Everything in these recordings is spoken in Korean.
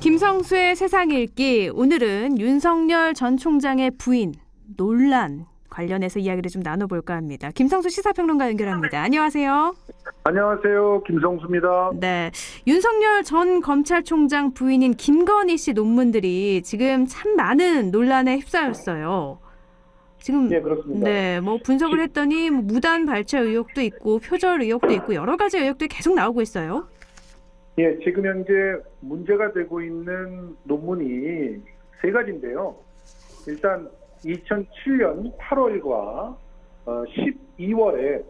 김성수의 세상 읽기. 오늘은 윤석열 전 총장의 부인 논란 관련해서 이야기를 좀 나눠볼까 합니다. 김성수 시사평론가 연결합니다. 안녕하세요. 안녕하세요. 김성수입니다. 네, 윤석열 전 검찰총장 부인인 김건희 씨 논문들이 지금 참 많은 논란에 휩싸였어요. 지금 네, 그렇습니다. 네, 뭐 분석을 했더니 무단 발췌 의혹도 있고 표절 의혹도 있고 여러 가지 의혹들이 계속 나오고 있어요. 예, 지금 현재 문제가 되고 있는 논문이 세 가지인데요. 일단 2007년 8월과 12월에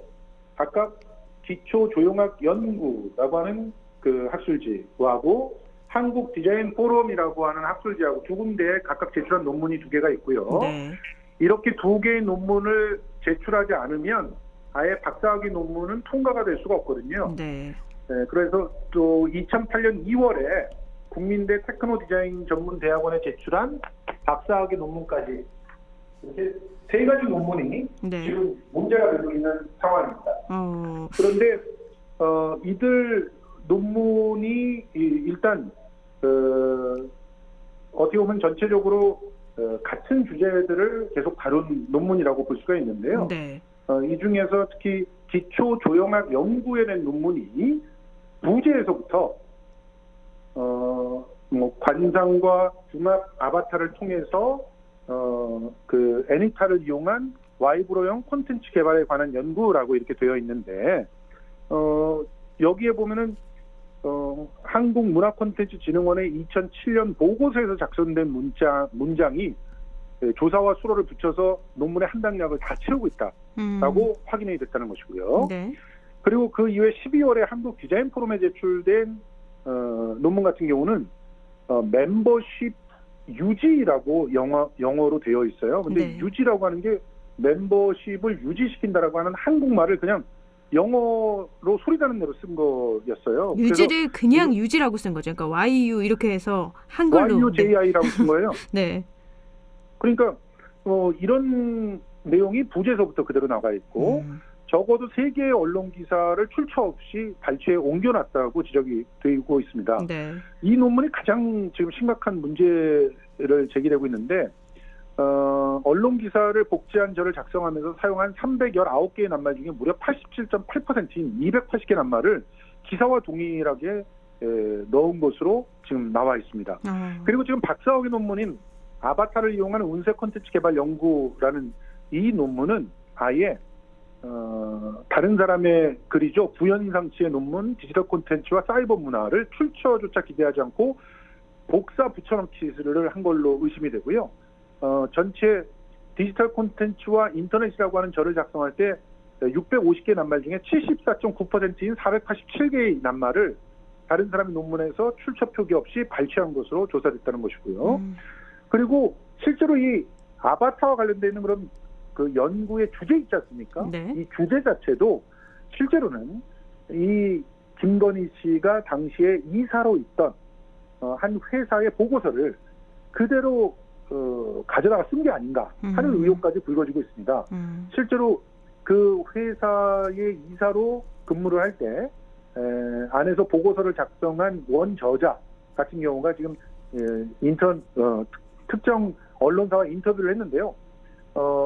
각각 기초조용학연구라고 하는 그 학술지하고 한국디자인포럼이라고 하는 학술지하고 두 군데에 각각 제출한 논문이 두 개가 있고요. 네. 이렇게 두 개의 논문을 제출하지 않으면 아예 박사학위 논문은 통과가 될 수가 없거든요. 네. 네, 그래서 또 2008년 2월에 국민대 테크노디자인 전문대학원에 제출한 박사학위 논문까지 이렇게 세 가지 논문이 네. 지금 문제가 되고 있는 상황입니다. 그런데 이들 논문이 일단 어떻게 보면 전체적으로 같은 주제들을 계속 다룬 논문이라고 볼 수가 있는데요. 네. 이 중에서 특히 기초조형학 연구에 대한 논문이 부재에서부터 관상과 중압 아바타를 통해서 그 애니타를 이용한 와이브로형 콘텐츠 개발에 관한 연구라고 이렇게 되어 있는데 여기에 보면은 한국문화콘텐츠진흥원의 2007년 보고서에서 작성된 문장이 조사와 수로를 붙여서 논문의 한 단락을 다 채우고 있다라고 확인이 됐다는 것이고요. 네. 그리고 그 이후에 12월에 한국 디자인 포럼에 제출된 논문 같은 경우는 멤버십 유지라고 영어로 되어 있어요. 근데 네. 유지라고 하는 게 멤버십을 유지시킨다라고 하는 한국말을 그냥 영어로 소리나는 대로 쓴 거였어요. 유지를 그냥 유지라고 쓴 거죠. 그러니까 YU 이렇게 해서 한글로 YUJI라고 쓴 거예요. 네. 그러니까 이런 내용이 부재에서부터 그대로 나가 있고 적어도 3개의 언론 기사를 출처 없이 발췌에 옮겨놨다고 지적이 되고 있습니다. 네. 이 논문이 가장 지금 심각한 문제를 제기되고 있는데 언론 기사를 복제한 저를 작성하면서 사용한 319개의 낱말 중에 무려 87.8%인 280개 낱말을 기사와 동일하게 넣은 것으로 지금 나와 있습니다. 그리고 지금 박사학위 논문인 아바타를 이용한 운세 콘텐츠 개발 연구라는 이 논문은 아예 다른 사람의 글이죠. 부연상치의 논문, 디지털 콘텐츠와 사이버 문화를 출처조차 기대하지 않고 복사 붙여넣기를 한 걸로 의심이 되고요. 전체 디지털 콘텐츠와 인터넷이라고 하는 저를 작성할 때 650개 낱말 중에 74.9%인 487개의 낱말을 다른 사람의 논문에서 출처 표기 없이 발췌한 것으로 조사됐다는 것이고요. 그리고 실제로 이 아바타와 관련되어 있는 그런 그 연구의 주제 있지 않습니까? 네. 이 주제 자체도 실제로는 이 김건희 씨가 당시에 이사로 있던 한 회사의 보고서를 그대로 가져다가 쓴 게 아닌가 하는 의혹까지 불거지고 있습니다. 실제로 그 회사의 이사로 근무를 할 때 안에서 보고서를 작성한 원저자 같은 경우가 지금 특정 언론사와 인터뷰를 했는데요.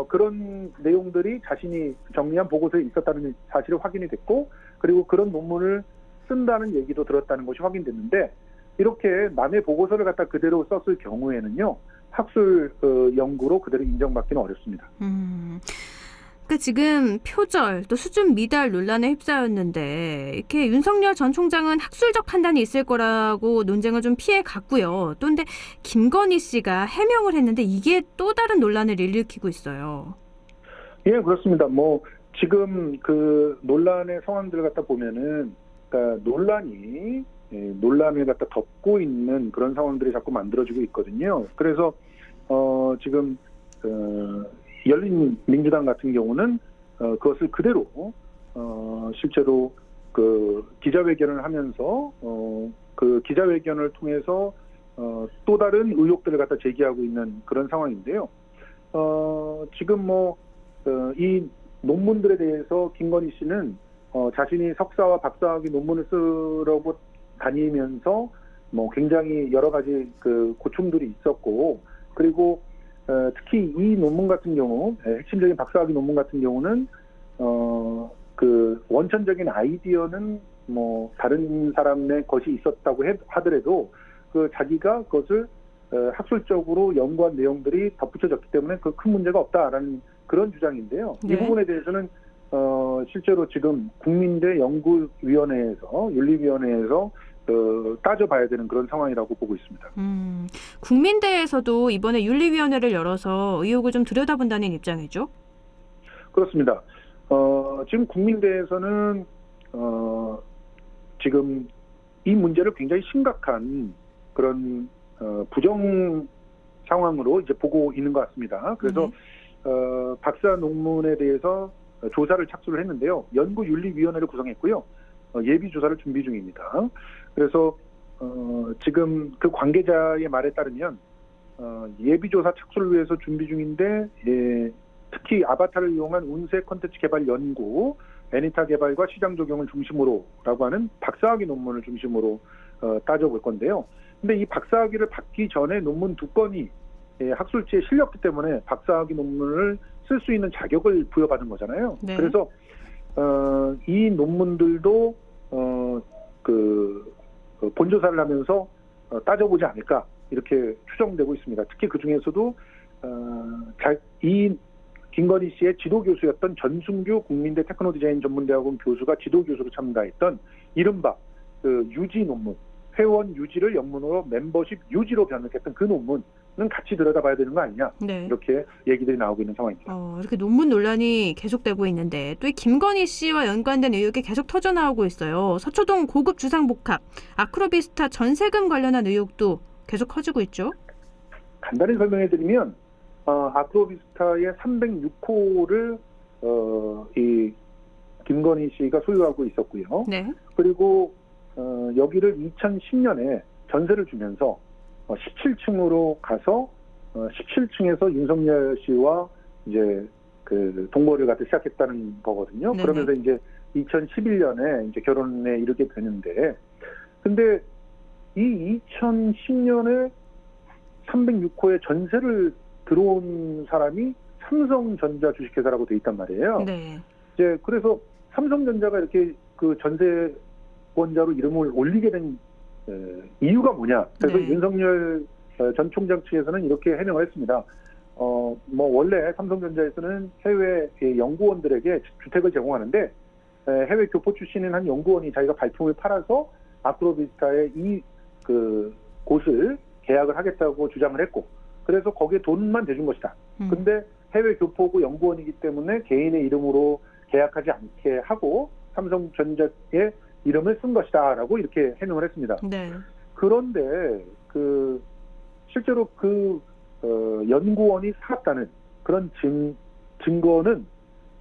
그런 내용들이 자신이 정리한 보고서에 있었다는 사실이 확인이 됐고, 그리고 그런 논문을 쓴다는 얘기도 들었다는 것이 확인됐는데, 이렇게 남의 보고서를 갖다 그대로 썼을 경우에는요, 학술 연구로 그대로 인정받기는 어렵습니다. 그러니까 지금 표절 또 수준 미달 논란에 휩싸였는데 이렇게 윤석열 전 총장은 학술적 판단이 있을 거라고 논쟁을 좀 피해 갔고요. 또 근데 김건희 씨가 해명을 했는데 이게 또 다른 논란을 일으키고 있어요. 예, 그렇습니다. 지금 그 논란의 상황들을 갖다 보면은, 그러니까 논란을 갖다 덮고 있는 그런 상황들이 자꾸 만들어지고 있거든요. 그래서 지금 열린민주당 같은 경우는 그것을 그대로 실제로 그 기자회견을 하면서 그 기자회견을 통해서 또 다른 의혹들을 갖다 제기하고 있는 그런 상황인데요. 지금 이 논문들에 대해서 김건희 씨는 자신이 석사와 박사학위 논문을 쓰려고 다니면서 뭐 굉장히 여러 가지 그 고충들이 있었고, 그리고 특히 이 논문 같은 경우, 핵심적인 박사학위 논문 같은 경우는 그 원천적인 아이디어는 뭐 다른 사람의 것이 있었다고 하더라도 그 자기가 그것을 학술적으로 연구한 내용들이 덧붙여졌기 때문에 그 큰 문제가 없다라는 그런 주장인데요. 네. 이 부분에 대해서는 실제로 지금 국민대 연구위원회에서 윤리위원회에서 따져봐야 되는 그런 상황이라고 보고 있습니다. 국민대에서도 이번에 윤리위원회를 열어서 의혹을 좀 들여다본다는 입장이죠? 그렇습니다. 지금 국민대에서는 지금 이 문제를 굉장히 심각한 그런 부정 상황으로 이제 보고 있는 것 같습니다. 그래서 박사 논문에 대해서 조사를 착수를 했는데요. 연구윤리위원회를 구성했고요. 예비 조사를 준비 중입니다. 그래서 지금 그 관계자의 말에 따르면 예비 조사 착수를 위해서 준비 중인데, 특히 아바타를 이용한 운세 콘텐츠 개발 연구, 애니타 개발과 시장 적용을 중심으로라고 하는 박사학위 논문을 중심으로 따져볼 건데요. 근데 이 박사학위를 받기 전에 논문 2건이 학술지에 실렸기 때문에 박사학위 논문을 쓸 수 있는 자격을 부여받은 거잖아요. 네. 그래서 이 논문들도 본조사를 하면서 따져보지 않을까 이렇게 추정되고 있습니다. 특히 그 중에서도 이 김건희 씨의 지도 교수였던 전순규 국민대 테크노디자인 전문대학원 교수가 지도 교수로 참가했던 이른바 그 유지 논문, 회원 유지를 영문으로 멤버십 유지로 변형했던 그 논문은 같이 들여다봐야 되는 거 아니냐, 네. 이렇게 얘기들이 나오고 있는 상황입니다. 이렇게 논문 논란이 계속되고 있는데 또 이 김건희 씨와 연관된 의혹이 계속 터져나오고 있어요. 서초동 고급 주상복합, 아크로비스타 전세금 관련한 의혹도 계속 커지고 있죠. 간단히 설명해드리면 아크로비스타의 306호를 이 김건희 씨가 소유하고 있었고요. 네. 그리고 여기를 2010년에 전세를 주면서 17층으로 가서 17층에서 윤석열 씨와 이제 그 동거를 갖다 시작했다는 거거든요. 네네. 그러면서 이제 2011년에 이제 결혼에 이르게 되는데, 근데 이 2010년에 306호의 전세를 들어온 사람이 삼성전자 주식회사라고 돼 있단 말이에요. 네. 이제 그래서 삼성전자가 이렇게 그 전세권자로 이름을 올리게 된 이유가 뭐냐? 그래서 네. 윤석열 전 총장 측에서는 이렇게 해명을 했습니다. 뭐 원래 삼성전자에서는 해외 연구원들에게 주택을 제공하는데, 해외 교포 출신인 한 연구원이 자기가 발품을 팔아서 아크로비스타에 이 그 곳을 계약을 하겠다고 주장을 했고, 그래서 거기에 돈만 대준 것이다. 근데 해외 교포고 연구원이기 때문에 개인의 이름으로 계약하지 않게 하고 삼성전자의 이름을 쓴 것이다라고 이렇게 해명을 했습니다. 네. 그런데 실제로 연구원이 살았다는 그런 증거는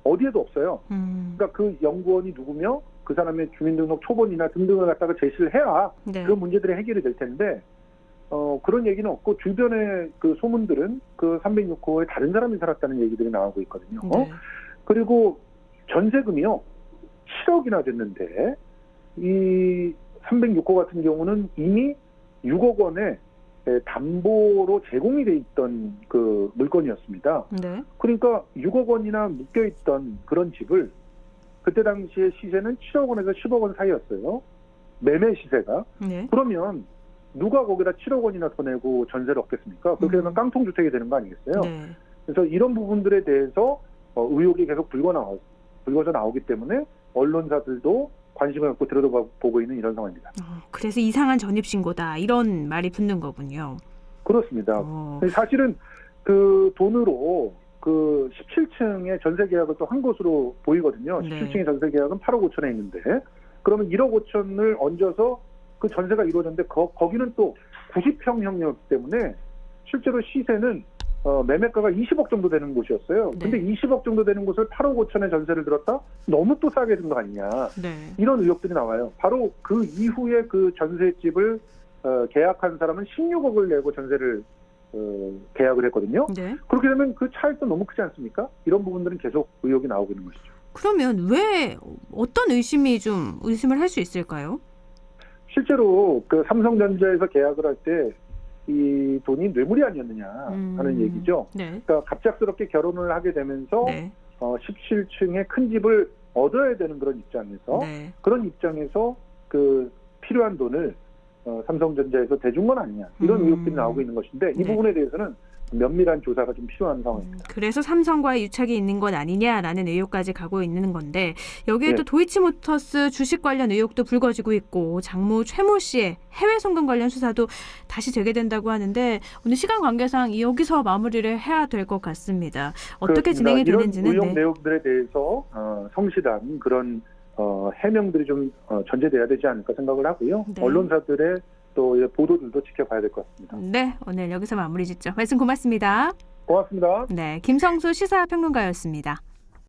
어디에도 없어요. 그러니까 그 연구원이 누구며 그 사람의 주민등록 초본이나 등등을 갖다가 제시를 해야 네. 그 문제들이 해결이 될 텐데, 그런 얘기는 없고 주변의 그 소문들은 그 306호에 다른 사람이 살았다는 얘기들이 나오고 있거든요. 네. 그리고 전세금이요 7억이나 됐는데, 이 306호 같은 경우는 이미 6억 원에 담보로 제공이 돼 있던 그 물건이었습니다. 네. 그러니까 6억 원이나 묶여 있던 그런 집을 그때 당시의 시세는 7억 원에서 10억 원 사이였어요. 매매 시세가. 네. 그러면 누가 거기다 7억 원이나 더 내고 전세를 얻겠습니까? 그렇게 되면 깡통주택이 되는 거 아니겠어요? 네. 그래서 이런 부분들에 대해서 의혹이 계속 불거져 나오기 때문에 언론사들도 관심을 갖고 들여다보고 있는 이런 상황입니다. 그래서 이상한 전입신고다 이런 말이 붙는 거군요. 그렇습니다. 사실은 그 돈으로 그 17층의 전세 계약을 또 한 것으로 보이거든요. 네. 17층의 전세 계약은 8억 5천에 있는데, 그러면 1억 5천을 얹어서 그 전세가 이루어졌는데 거기는 또 90평형이었기 때문에 실제로 시세는 매매가가 20억 정도 되는 곳이었어요. 네. 근데 20억 정도 되는 곳을 8억 5천에 전세를 들었다? 너무 또 싸게 든 거 아니냐. 네. 이런 의혹들이 나와요. 바로 그 이후에 그 전세집을 계약한 사람은 16억을 내고 전세를 계약을 했거든요. 네. 그렇게 되면 그 차이도 너무 크지 않습니까? 이런 부분들은 계속 의혹이 나오고 있는 것이죠. 그러면 왜 어떤 의심을 할 수 있을까요? 실제로 그 삼성전자에서 계약을 할 때 이 돈이 뇌물이 아니었느냐 하는 얘기죠. 네. 그러니까 갑작스럽게 결혼을 하게 되면서 네. 17층의 큰 집을 얻어야 되는 그런 입장에서 네. 그런 입장에서 그 필요한 돈을 삼성전자에서 대준 건 아니냐 이런 의혹들이 나오고 있는 것인데 이 네. 부분에 대해서는 면밀한 조사가 좀 필요한 상황입니다. 그래서 삼성과의 유착이 있는 것 아니냐라는 의혹까지 가고 있는 건데 여기에 또 네. 도이치모터스 주식 관련 의혹도 불거지고 있고 장모 최모 씨의 해외 송금 관련 수사도 다시 재개된다고 하는데 오늘 시간 관계상 여기서 마무리를 해야 될 것 같습니다. 어떻게 그렇습니다. 진행이 되는지는 이런 의혹 내용들에 대해서 성실한 그런 해명들이 좀 전제돼야 되지 않을까 생각을 하고요. 네. 언론사들의 또 보도들도 지켜봐야 될 것 같습니다. 네, 오늘 여기서 마무리 짓죠. 말씀 고맙습니다. 고맙습니다. 네, 김성수 시사평론가였습니다.